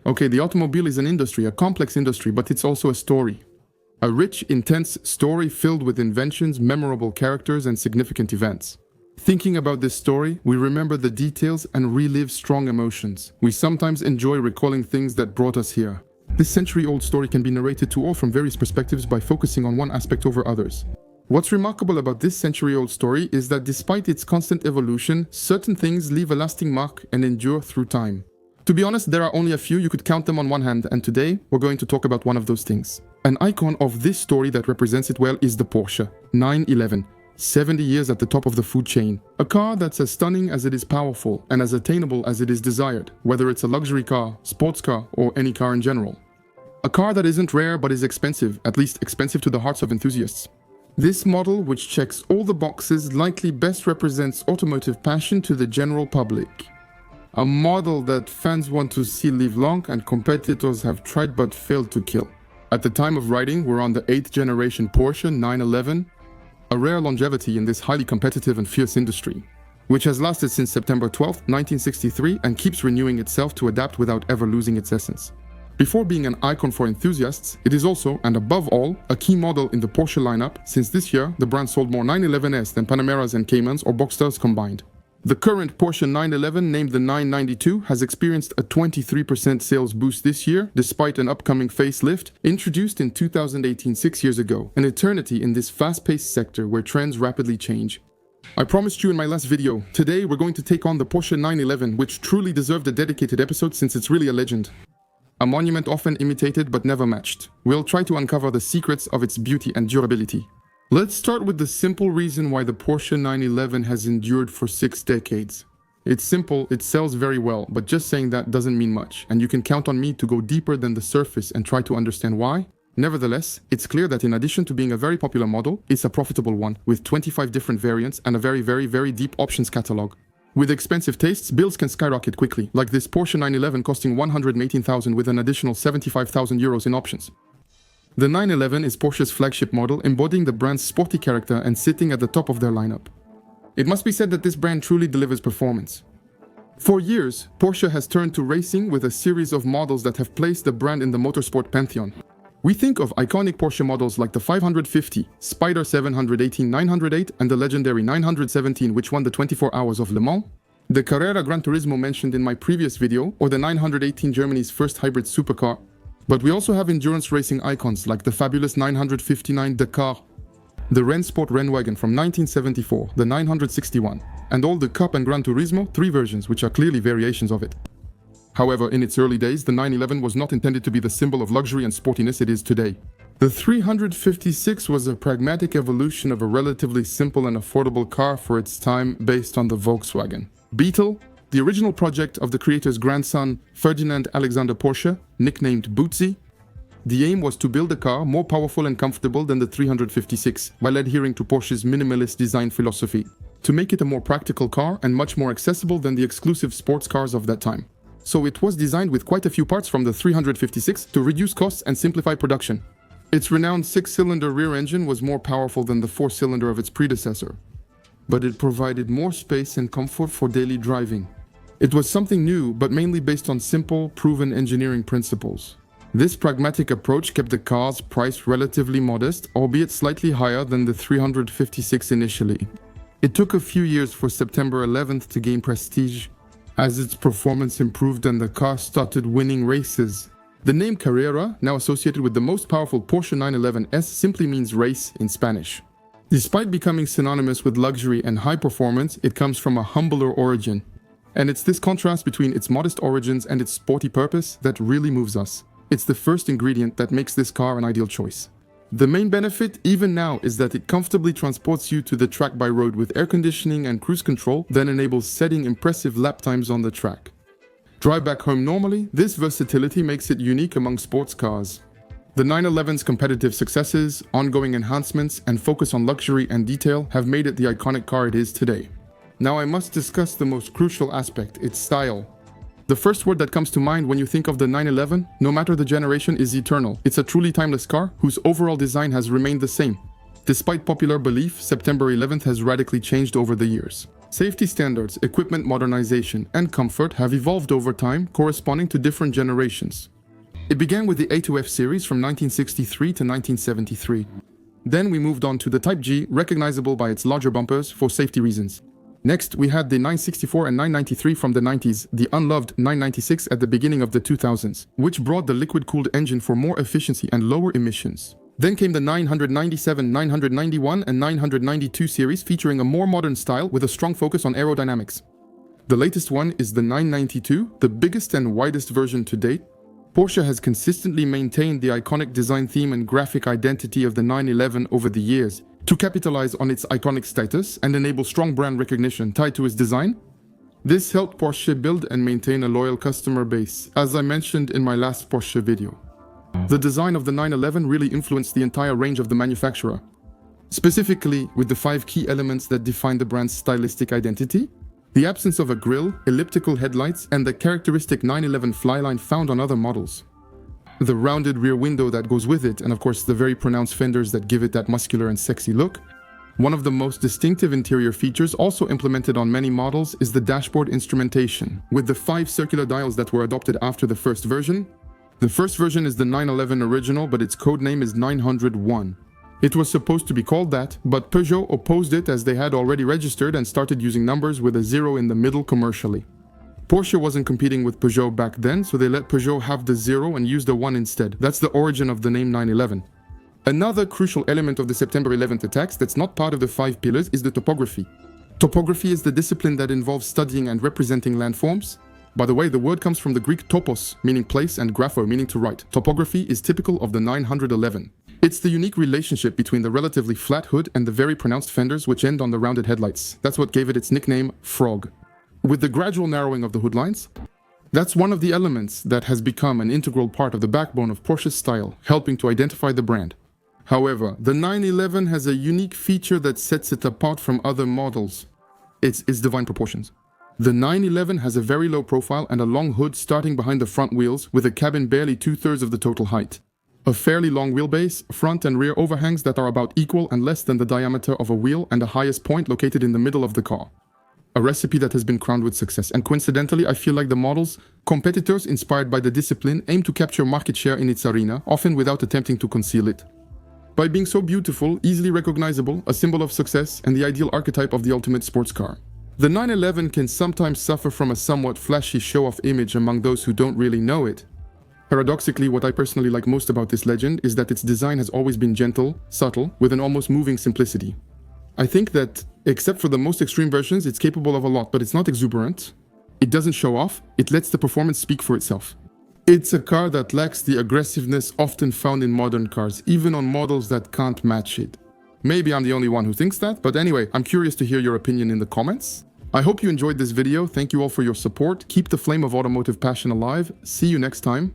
Okay, the automobile is an industry, a complex industry, but it's also a story. A rich, intense story filled with inventions, memorable characters, and significant events. Thinking about this story, we remember the details and relive strong emotions. We sometimes enjoy recalling things that brought us here. This century-old story can be narrated to all from various perspectives by focusing on one aspect over others. What's remarkable about this century-old story is that despite its constant evolution, certain things leave a lasting mark and endure through time. To be honest, there are only a few, you could count them on one hand, and today we're going to talk about one of those things. An icon of this story that represents it well is the Porsche 911. 70 years at the top of the food chain. A car that's as stunning as it is powerful and as attainable as it is desired, whether it's a luxury car, sports car, or any car in general. A car that isn't rare but is expensive, at least expensive to the hearts of enthusiasts. This model, which checks all the boxes, likely best represents automotive passion to the general public. A model that fans want to see live long and competitors have tried but failed to kill. At the time of writing, we're on the 8th generation Porsche 911, a rare longevity in this highly competitive and fierce industry, which has lasted since September 12, 1963 and keeps renewing itself to adapt without ever losing its essence. Before being an icon for enthusiasts, it is also, and above all, a key model in the Porsche lineup, since this year the brand sold more 911s than Panameras and Caymans or Boxsters combined. The current Porsche 911, named the 992, has experienced a 23% sales boost this year, despite an upcoming facelift, introduced in 2018, 6 years ago, an eternity in this fast-paced sector where trends rapidly change. I promised you in my last video, today we're going to take on the Porsche 911, which truly deserved a dedicated episode since it's really a legend. A monument often imitated but never matched. We'll try to uncover the secrets of its beauty and durability. Let's start with the simple reason why the Porsche 911 has endured for 6 decades. It's simple, it sells very well, but just saying that doesn't mean much, and you can count on me to go deeper than the surface and try to understand why. Nevertheless, it's clear that in addition to being a very popular model, it's a profitable one, with 25 different variants and a very deep options catalog. With expensive tastes, bills can skyrocket quickly, like this Porsche 911 costing 118,000 with an additional 75,000 euros in options. The 911 is Porsche's flagship model, embodying the brand's sporty character and sitting at the top of their lineup. It must be said that this brand truly delivers performance. For years, Porsche has turned to racing with a series of models that have placed the brand in the motorsport pantheon. We think of iconic Porsche models like the 550, Spider 718 908 and the legendary 917 which won the 24 Hours of Le Mans, the Carrera Gran Turismo mentioned in my previous video, or the 918 Germany's first hybrid supercar. But we also have endurance racing icons like the fabulous 959 Dakar, the Rennsport Rennwagen from 1974, the 961, and all the Cup and Gran Turismo 3 versions, which are clearly variations of it. However, in its early days, the 911 was not intended to be the symbol of luxury and sportiness it is today. The 356 was a pragmatic evolution of a relatively simple and affordable car for its time based on the Volkswagen Beetle, the original project of the creator's grandson, Ferdinand Alexander Porsche, nicknamed Bootsy. The aim was to build a car more powerful and comfortable than the 356, while adhering to Porsche's minimalist design philosophy, to make it a more practical car and much more accessible than the exclusive sports cars of that time. So it was designed with quite a few parts from the 356 to reduce costs and simplify production. Its renowned 6-cylinder rear engine was more powerful than the 4-cylinder of its predecessor, but it provided more space and comfort for daily driving. It was something new, but mainly based on simple, proven engineering principles. This pragmatic approach kept the car's price relatively modest, albeit slightly higher than the 356 initially. It took a few years for September 11th to gain prestige, as its performance improved and the car started winning races. The name Carrera, now associated with the most powerful Porsche 911S, simply means race in Spanish. Despite becoming synonymous with luxury and high performance, it comes from a humbler origin. And it's this contrast between its modest origins and its sporty purpose that really moves us. It's the first ingredient that makes this car an ideal choice. The main benefit, even now, is that it comfortably transports you to the track by road with air conditioning and cruise control, then enables setting impressive lap times on the track. Drive back home normally, this versatility makes it unique among sports cars. The 911's competitive successes, ongoing enhancements, and focus on luxury and detail have made it the iconic car it is today. Now I must discuss the most crucial aspect, its style. The first word that comes to mind when you think of the 911, no matter the generation, is eternal. It's a truly timeless car whose overall design has remained the same. Despite popular belief, September 11th has radically changed over the years. Safety standards, equipment modernization, and comfort have evolved over time, corresponding to different generations. It began with the A2F series from 1963 to 1973. Then we moved on to the Type G, recognizable by its larger bumpers for safety reasons. Next, we had the 964 and 993 from the 90s, the unloved 996 at the beginning of the 2000s, which brought the liquid-cooled engine for more efficiency and lower emissions. Then came the 997, 991, and 992 series featuring a more modern style with a strong focus on aerodynamics. The latest one is the 992, the biggest and widest version to date. Porsche has consistently maintained the iconic design theme and graphic identity of the 911 over the years to capitalize on its iconic status and enable strong brand recognition tied to its design. This helped Porsche build and maintain a loyal customer base, as I mentioned in my last Porsche video. The design of the 911 really influenced the entire range of the manufacturer, specifically with the 5 key elements that define the brand's stylistic identity: the absence of a grille, elliptical headlights, and the characteristic 911 flyline found on other models. The rounded rear window that goes with it, and of course the very pronounced fenders that give it that muscular and sexy look. One of the most distinctive interior features also implemented on many models is the dashboard instrumentation, with the 5 circular dials that were adopted after the first version. The first version is the 911 original, but its codename is 901. It was supposed to be called that, but Peugeot opposed it as they had already registered and started using numbers with a 0 in the middle commercially. Porsche wasn't competing with Peugeot back then, so they let Peugeot have the 0 and use the 1 instead. That's the origin of the name 911. Another crucial element of the September 11th attacks that's not part of the 5 pillars is the topography. Topography is the discipline that involves studying and representing landforms. By the way, the word comes from the Greek topos, meaning place, and grapho, meaning to write. Topography is typical of the 911. It's the unique relationship between the relatively flat hood and the very pronounced fenders which end on the rounded headlights. That's what gave it its nickname, Frog. With the gradual narrowing of the hood lines, that's one of the elements that has become an integral part of the backbone of Porsche's style, helping to identify the brand. However, the 911 has a unique feature that sets it apart from other models. It's its divine proportions. The 911 has a very low profile and a long hood starting behind the front wheels, with a cabin barely 2/3 of the total height. A fairly long wheelbase, front and rear overhangs that are about equal and less than the diameter of a wheel, and a highest point located in the middle of the car. A recipe that has been crowned with success, and coincidentally I feel like the model's competitors, inspired by the discipline, aim to capture market share in its arena, often without attempting to conceal it. By being so beautiful, easily recognizable, a symbol of success, and the ideal archetype of the ultimate sports car. The 911 can sometimes suffer from a somewhat flashy show-off image among those who don't really know it. Paradoxically, what I personally like most about this legend is that its design has always been gentle, subtle, with an almost moving simplicity. I think that, except for the most extreme versions, it's capable of a lot, but it's not exuberant. It doesn't show off, it lets the performance speak for itself. It's a car that lacks the aggressiveness often found in modern cars, even on models that can't match it. Maybe I'm the only one who thinks that, but anyway, I'm curious to hear your opinion in the comments. I hope you enjoyed this video, thank you all for your support, keep the flame of automotive passion alive, see you next time.